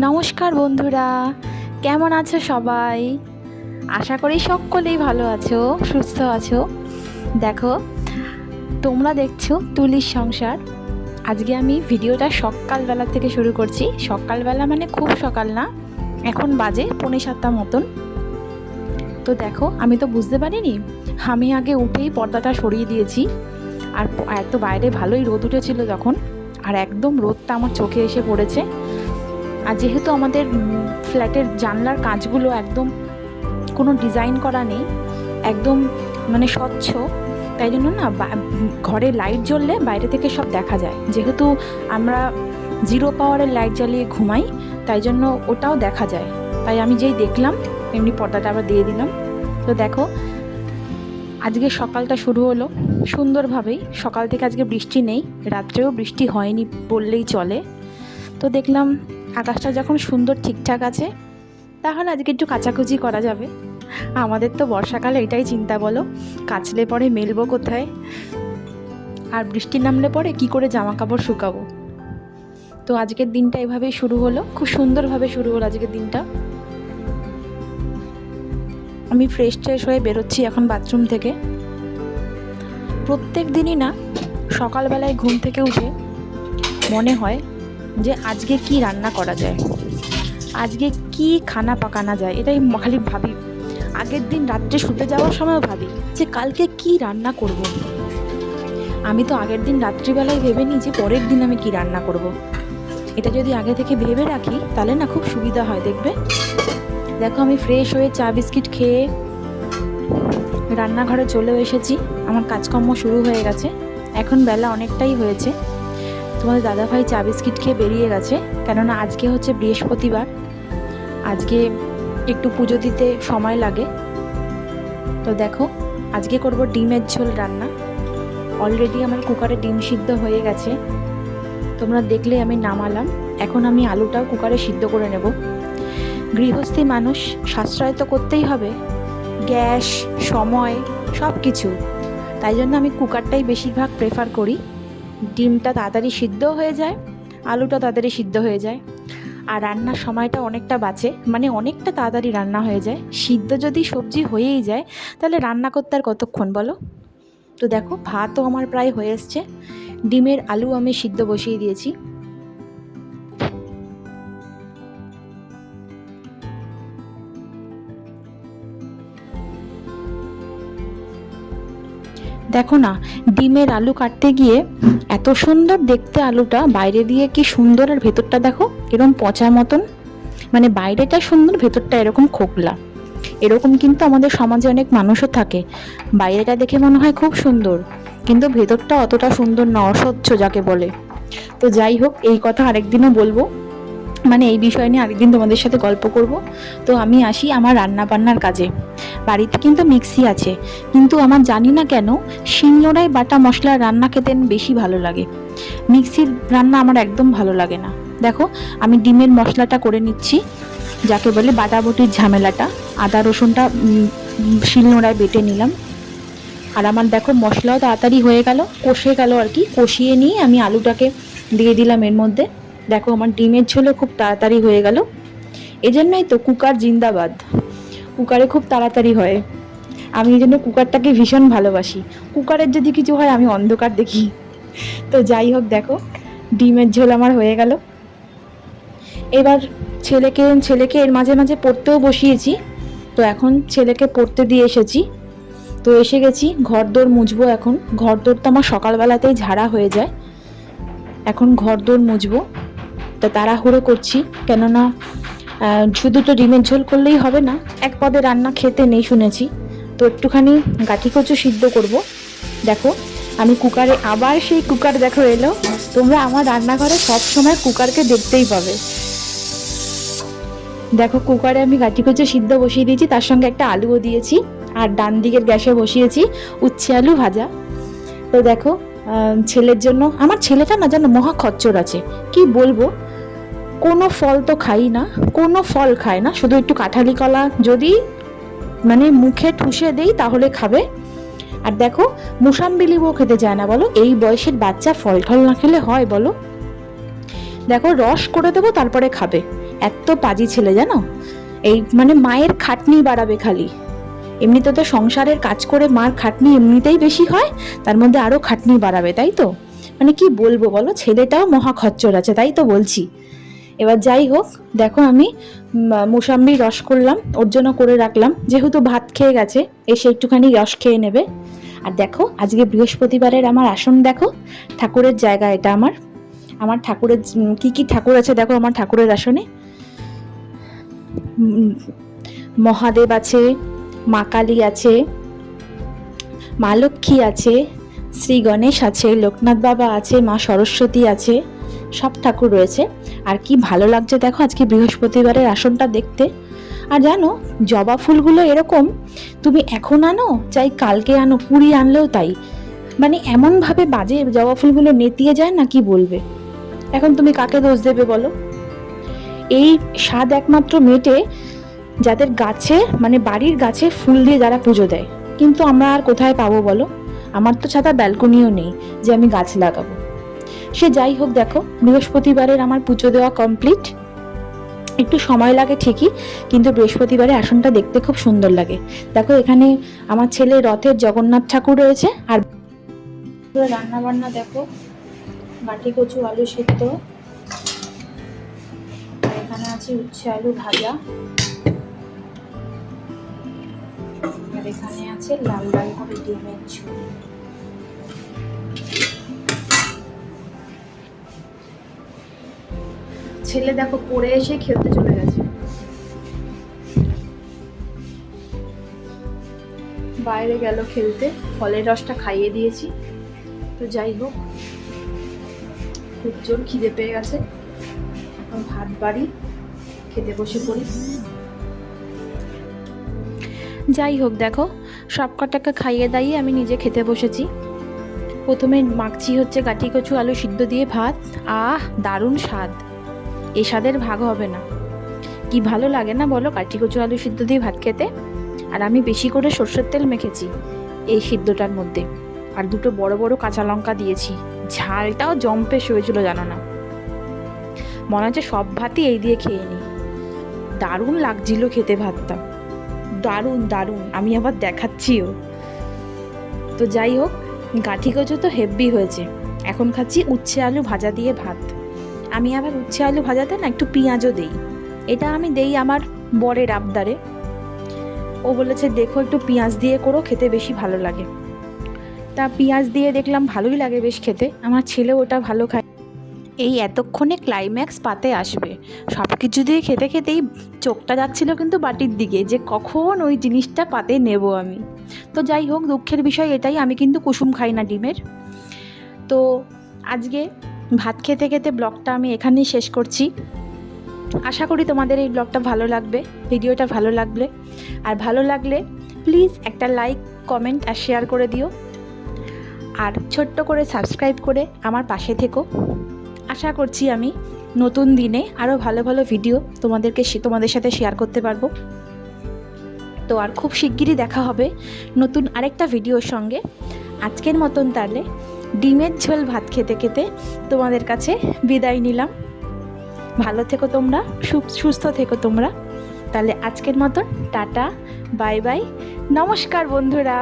নমস্কার বন্ধুরা, কেমন আছো সবাই? আশা করি সকলেই ভালো আছো, সুস্থ আছো। দেখো, তোমরা দেখছো তুলির সংসার। আজকে আমি ভিডিওটা সকালবেলা থেকে শুরু করছি। সকালবেলা মানে খুব সকাল না, এখন বাজে 6:45 মতন। তো দেখো, আমি তো বুঝতে পারিনি, আমি আগে উঠেই পর্দাটা সরিয়ে দিয়েছি। আর এত বাইরে ভালোই রোদ উঠেছিল তখন, আর একদম রোদটা আমার চোখে এসে পড়েছে। আর যেহেতু আমাদের ফ্ল্যাটের জানলার কাঁচগুলো একদম কোনো ডিজাইন করা নেই, একদম মানে স্বচ্ছ, তাই জন্য না ঘরে লাইট জ্বললে বাইরে থেকে সব দেখা যায়। যেহেতু আমরা 0 পাওয়ারের লাইট জ্বালিয়ে ঘুমাই, তাই জন্য ওটাও দেখা যায়। তাই আমি যেই দেখলাম এমনি পর্দাটা আবার দিয়ে দিলাম। তো দেখো, আজকে সকালটা শুরু হলো সুন্দরভাবেই। সকাল থেকে আজকে বৃষ্টি নেই, রাত্রেও বৃষ্টি হয়নি বললেই চলে। তো দেখলাম আকাশটা যখন সুন্দর ঠিকঠাক আছে, তাহলে আজকে একটু কাচাকুচি করা যাবে। আমাদের তো বর্ষাকালে এটাই চিন্তা, বলো, কাচলে পরে মেলবো কোথায়, আর বৃষ্টি নামলে পরে কি করে জামা কাপড় শুকাবো। তো আজকের দিনটা এভাবেই শুরু হলো, খুব সুন্দরভাবে শুরু হলো আজকের দিনটা। আমি ফ্রেশ হয়ে বেরোচ্ছি এখন বাথরুম থেকে। প্রত্যেক দিনই না সকালবেলায় ঘুম থেকে উঠে মনে হয় যে আজকে কি রান্না করা যায়, আজকে কি খানা পাকানো যায়, এটাই খালি ভাবি। আগের দিন রাত্রে শুতে যাওয়ার সময় ভাবি যে কালকে কি রান্না করব। আমি তো আগের দিন রাত্রিবেলায় ভেবে নিই যে পরের দিন আমি কি রান্না করব। এটা যদি আগে থেকে ভেবে রাখি তাহলে না খুব সুবিধা হয়, দেখবে। দেখো, আমি ফ্রেশ হয়ে চা বিস্কিট খেয়ে রান্নাঘরে চলেও এসেছি। আমার কাজকর্ম শুরু হয়ে গেছে। এখন বেলা অনেকটাই হয়েছে। তোমাদের দাদাভাই চা বিস্কিট খেয়ে বেরিয়ে গেছে, কেননা আজকে হচ্ছে বৃহস্পতিবার। আজকে একটু পুজো দিতে সময় লাগে। তো দেখো, আজকে করব ডিমের ঝোল রান্না। অলরেডি আমার কুকারে ডিম সিদ্ধ হয়ে গেছে, তোমরা দেখলে আমি নামালাম। এখন আমি আলুটাও কুকারে সিদ্ধ করে নেব। গৃহস্থী মানুষ, সাশ্রয় তো করতেই হবে, গ্যাস, সময়, সব কিছু। তাই জন্য আমি কুকারটাই বেশিরভাগ প্রেফার করি। ডিমটা তাড়াতাড়ি সিদ্ধ হয়ে যায়, আলুটা তাড়াতাড়ি সিদ্ধ হয়ে যায়, আর রান্নার সময়টা অনেকটা বাঁচে, মানে অনেকটা তাড়াতাড়ি রান্না হয়ে যায়। সিদ্ধ যদি সবজি হয়েই যায় তাহলে রান্না করতে আর কতক্ষণ বলো। তো দেখো, ভাতও আমার প্রায় হয়ে এসছে। ডিমের আলু আমি সিদ্ধ বসিয়ে দিয়েছি। দেখো না, ডিমের আলু কাটতে গিয়ে এত সুন্দর দেখতে আলুটা, বাইরে দিয়ে কি সুন্দর, আর ভেতরটা দেখো এরকম পচা মতন, মানে বাইরেটা সুন্দর, ভেতরটা এরকম খোকলা। এরকম কিন্তু আমাদের সমাজে অনেক মানুষও থাকে, বাইরেটা দেখে মনে হয় খুব সুন্দর, কিন্তু ভেতরটা অতটা সুন্দর না, অস্বচ্ছ যাকে বলে। তো যাই হোক, এই কথা আরেকদিনও বলবো, মানে এই বিষয় নিয়ে আরেকদিন তোমাদের সাথে গল্প করব। তো আমি আসি আমার রান্না বান্নার কাজে। বাড়িতে কিন্তু মিক্সি আছে, কিন্তু আমার জানি না কেন শিলনোড়ায় বাটা মশলার রান্না খেতে বেশি ভালো লাগে। মিক্সির রান্না আমার একদম ভালো লাগে না। দেখো, আমি ডিমের মশলাটা করে নিচ্ছি, যাকে বলে বাটাবটির ঝামেলাটা। আদা রসুনটা শিলনোড়ায় বেটে নিলাম। আর আমার দেখো মশলাও তাড়াতাড়ি হয়ে গেল, কষে গেল আর কি। কষিয়ে নিয়ে আমি আলুটাকে দিয়ে দিলাম এর মধ্যে। দেখো, আমার ডিমের ঝোলও খুব তাড়াতাড়ি হয়ে গেল। এই জন্যই তো কুকার জিন্দাবাদ, কুকারে খুব তাড়াতাড়ি হয়। আমি এই জন্য কুকারটাকে ভীষণ ভালোবাসি। কুকারের যদি কিছু হয় আমি অন্ধকার দেখি। তো যাই হোক, দেখো ডিমের ঝোল আমার হয়ে গেল। এবার ছেলেকে এর মাঝে মাঝে পড়তেও বসিয়েছি। তো এখন ছেলেকে পড়তে দিয়ে এসেছি, তো এসে গেছি ঘরদোর মুছবো। এখন ঘরদোর তো আমার সকালবেলাতেই ঝাড়া হয়ে যায়, এখন ঘরদোর মুছবো। তো তাড়াহুড়ো করছি, কেননা শুধু তো ডিমের ঝোল করলেই হবে না, এক পদে রান্না খেতে নেই শুনেছি। তো একটুখানি গাঠি কচু সিদ্ধ করব। দেখো, আমি কুকারে, আবার সেই কুকার দেখো এলো। তোমরা আমার রান্নাঘরে সব সময় কুকারকে দেখতেই পাবে। দেখো, কুকারে আমি গাঠি কচু সিদ্ধ বসিয়ে দিয়েছি, তার সঙ্গে একটা আলুও দিয়েছি, আর ডান দিকের গ্যাসে বসিয়েছি উচ্ছে আলু ভাজা। তো দেখো, ছেলের জন্য, আমার ছেলেটা না জানো মহা খচ্চর আছে, কি বলবো। কোনো ফল তো খাই না, কোনো ফল খায় না, শুধু একটু কাঁঠালি কলা যদি মানে মুখে ঠুসে দেই তাহলে খাবে। আর দেখো, মুসাম্বি লেবুও খেতে চায় না, বলো। এই বয়সের বাচ্চা ফল টল না খেলে হয় বলো। দেখো, রস করে দেবো তারপরে খাবে, এত পাজি ছেলে জানো, এই মানে মায়ের খাটনি বাড়াবে খালি। এমনিতে তো সংসারের কাজ করে মার খাটনি এমনিতেই বেশি হয়, তার মধ্যে আরো খাটনি বাড়াবে, তাই তো? মানে কি বলবো বলো, ছেলেটাও মহা খচ্চর আছে, তাই তো বলছি। এবার যাই হোক, দেখো আমি মুসাম্বির রস করলাম, ওর জন্য করে রাখলাম, যেহেতু ভাত খেয়ে গেছে এসে একটুখানি রস খেয়ে নেবে। আর দেখো আজকে বৃহস্পতিবারের আমার আসন দেখো, ঠাকুরের জায়গা এটা আমার। আমার ঠাকুরের কি কি ঠাকুর আছে দেখো আমার ঠাকুরের আসনে। মহাদেব আছে, মা কালী আছে, মা লক্ষ্মী আছে, শ্রী গণেশ আছে, লোকনাথ বাবা আছে, মা সরস্বতী আছে, সব ঠাকুর রয়েছে। আর কি ভালো লাগছে দেখো আজকে বৃহস্পতিবারের আসনটা দেখতে। আর জানো, জবা ফুলগুলো এরকম, তুমি এখন আনো চাই কালকে আনো, কুড়ি আনলেও তাই, মানে এমনভাবে বাজে জবা ফুলগুলো নেতিয়ে যায় না, কি বলবে। এখন তুমি কাকে দোষ দেবে বলো? এই স্বাদ একমাত্র মেটে যাদের গাছে, মানে বাড়ির গাছে ফুল দিয়ে যারা পুজো দেয়। কিন্তু আমরা আর কোথায় পাবো বলো? আমার তো ছাতা ব্যালকনিও নেই যে আমি গাছ লাগাবো। সে যাই হোক, দেখো বৃহস্পতিবারের আমার পুজো দেওয়া কমপ্লিট। একটু সময় লাগে ঠিকই, কিন্তু বৃহস্পতিবারে আসনটা দেখতে খুব সুন্দর লাগে। দেখো এখানে আমার ছেলে রথের জগন্নাথ ঠাকুর রয়েছে। আর রান্না বান্না দেখো, বাটি কচু আলু সেদ্ধ, এখানে আছে উচ্ছে আলু ভাজা, আর এখানে আছে লাল লাল করে ডিমের ঝোল। ছেলে দেখো পড়ে এসে খেলতে চলে গেছে, বাইরে গেল খেলতে, ফলের রসটা খাইয়ে দিয়েছি। তো যাই হোক, খুব জোর খিদে পেয়ে গেছে, এখন ভাত বাড়ি, খেতে বসে পড়ি। যাই হোক, দেখো সব কটাকে খাইয়ে দাইয়ে আমি নিজে খেতে বসেছি। প্রথমে মাখছি হচ্ছে গাটি কচু আলু সিদ্ধ দিয়ে ভাত। আহ, দারুণ স্বাদ, এই স্বাদের ভাগ হবে না। কি ভালো লাগে না বলো গাটি কচু আলু সিদ্ধ দিয়ে ভাত খেতে। আর আমি বেশি করে সর্ষের তেল মেখেছি এই সিদ্ধটার মধ্যে, আর দুটো বড় বড় কাঁচা লঙ্কা দিয়েছি। ঝালটাও জম্পেশ হয়েছিল জানো না, মনে হচ্ছে সব ভাতই এই দিয়ে খেয়ে নিই। দারুণ লাগছিল খেতে ভাতটা, দারুণ দারুণ, আমি আবার দেখাচ্ছিও। তো যাই হোক, গাঠি কচু তো হেভি হয়েছে। এখন খাচ্ছি উচ্ছে আলু ভাজা দিয়ে ভাত। আমি আবার উচ্ছে আলু ভাজাতে না একটু পেঁয়াজও দেই, এটা আমি দেই আমার বরের আবদারে। ও বলেছে দেখো একটু পেঁয়াজ দিয়ে করো, খেতে বেশি ভালো লাগে। তা পেঁয়াজ দিয়ে দেখলাম ভালোই লাগে বেশ খেতে, আমার ছেলে ওটা ভালো খায়। এই এতক্ষণে ক্লাইম্যাক্স পাতে আসবে, সব কিছু দিয়ে খেতে খেতেই চোখটা যাচ্ছিল কিন্তু বাটির দিকে, যে কখন ওই জিনিসটা পাতে নেব আমি। তো যাই হোক, দুঃখের বিষয় এটাই, আমি কিন্তু কুসুম খাই না ডিমের। তো আজকে ভাত খেতে খেতে ব্লগটা আমি এখানেই শেষ করছি। আশা করি তোমাদের এই ব্লগটা ভালো লাগবে, ভিডিওটা ভালো লাগবে। আর ভালো লাগলে প্লিজ একটা লাইক, কমেন্ট আর শেয়ার করে দিও। আর ছোট্ট করে সাবস্ক্রাইব করে আমার পাশে থেকো। আশা করছি আমি নতুন দিনে আরও ভালো ভালো ভিডিও তোমাদের সাথে শেয়ার করতে পারবো। তো আর খুব শিগগিরই দেখা হবে নতুন আরেকটা ভিডিওর সঙ্গে। আজকের মতন তাহলে ডিমের ঝোল ভাত খেতে খেতে তোমাদের কাছে বিদায় নিলাম। ভালো থেকো তোমরা, সুস্থ থেকো তোমরা। তাহলে আজকের মতন টাটা, বাই বাই, নমস্কার বন্ধুরা।